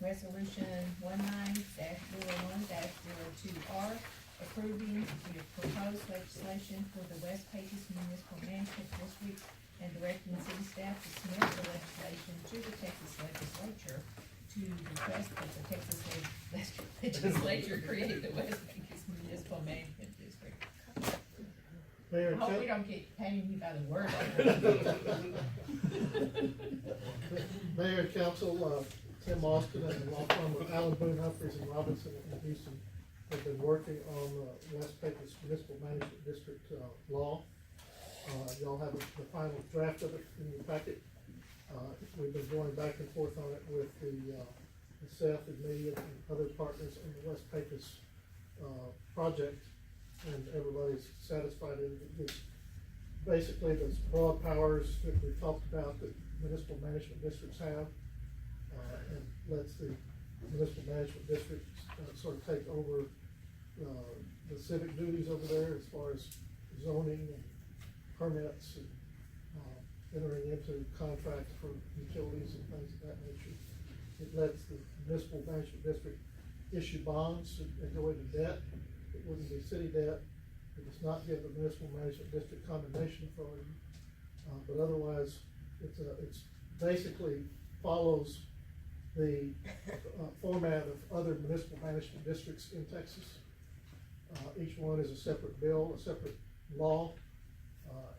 resolution 19-01-02R, approving the proposed legislation for the West Pecos Municipal Management District and directing city staff to submit the legislation to the Texas Legislature to request that the Texas Legislature create the West Pecos Municipal Management District. Mayor, I hope we don't get paying you by the word. Mayor and Council, Tim Austin and the law firm of Allen, Boone, Humphreys and Robinson in Houston have been working on West Pecos Municipal Management District law. Y'all have the final draft of it in your packet. We've been going back and forth on it with the Seth and me and other partners in the West Pecos project, and everybody's satisfied. It's basically those broad powers that we talked about that municipal management districts have, and lets the municipal management district sort of take over the civic duties over there as far as zoning and permits and entering into contracts for utilities and things of that nature. It lets the municipal management district issue bonds and go into debt. It wouldn't be city debt. It does not give the municipal management district condemnation authority, but otherwise it's basically follows the format of other municipal management districts in Texas. Each one is a separate bill, a separate law,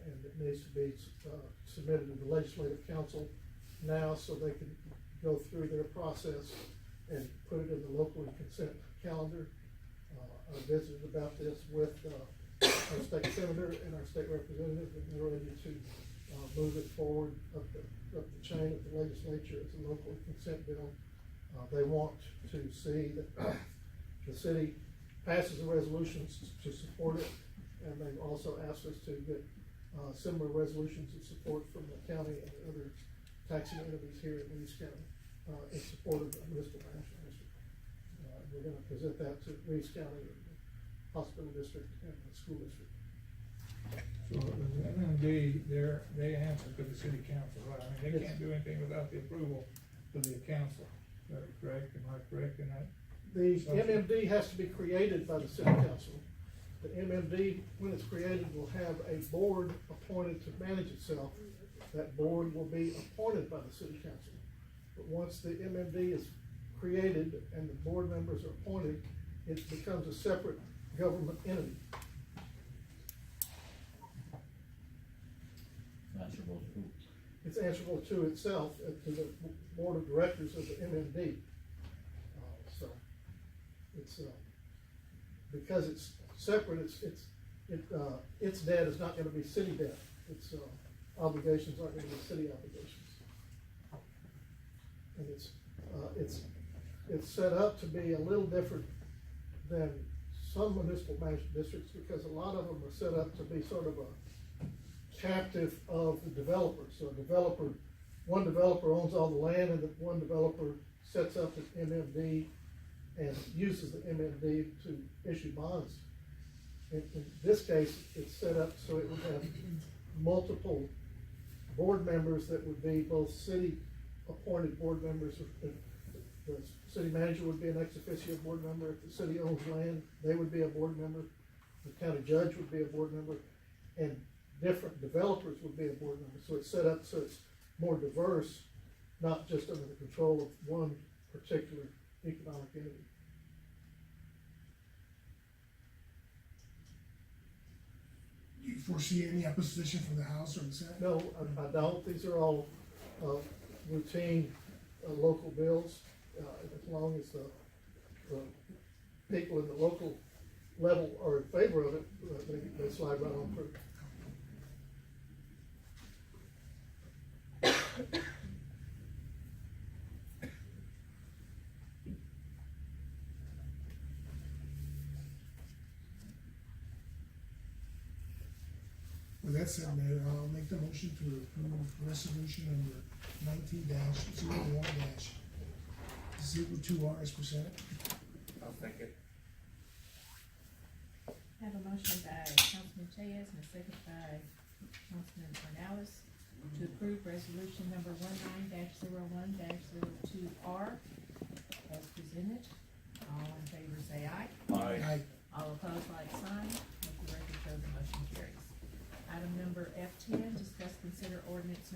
and it needs to be submitted to the legislative council now so they can go through their process and put it in the locally consent calendar. I visited about this with our state senator and our state representative, and they're ready to move it forward up the chain of the legislature as a local consent bill. They want to see that the city passes the resolutions to support it, and they've also asked us to get similar resolutions of support from the county and other taxing entities here in Reeves County in support of the municipal management district. We're going to present that to Reeves County, the hospital district, and the school district. So the MMD, they answer to the city council, right? I mean, they can't do anything without the approval of the council. Is that correct? Am I correct in that? The MMD has to be created by the city council. The MMD, when it's created, will have a board appointed to manage itself. That board will be appointed by the city council. But once the MMD is created and the board members are appointed, it becomes a separate government entity. Answerable to who? It's answerable to itself, to the board of directors of the MMD. So it's because it's separate. Its debt is not going to be city debt. Its obligations aren't going to be city obligations. And it's set up to be a little different than some municipal management districts because a lot of them are set up to be sort of a captive of the developer. So one developer owns all the land, and one developer sets up an MMD and uses the MMD to issue bonds. In this case, it's set up so it would have multiple board members that would be both city appointed board members. The city manager would be an ex officio board member. If the city owns land, they would be a board member. The county judge would be a board member, and different developers would be a board member. So it's set up so it's more diverse, not just under the control of one particular economic entity. Do you foresee any opposition from the House or the Senate? No, I don't. These are all routine local bills. As long as the people in the local level are in favor of it, they slide right on through. With that said, Mayor, I'll make the motion to approve resolution number 19-01-02R as presented. I'll second. I have a motion by Councilman Chayes and a second by Councilman Ornelas to approve resolution number 19-01-02R, opposed, like sign. Let the record show the motion carries. Item number F10, discuss, consider ordinance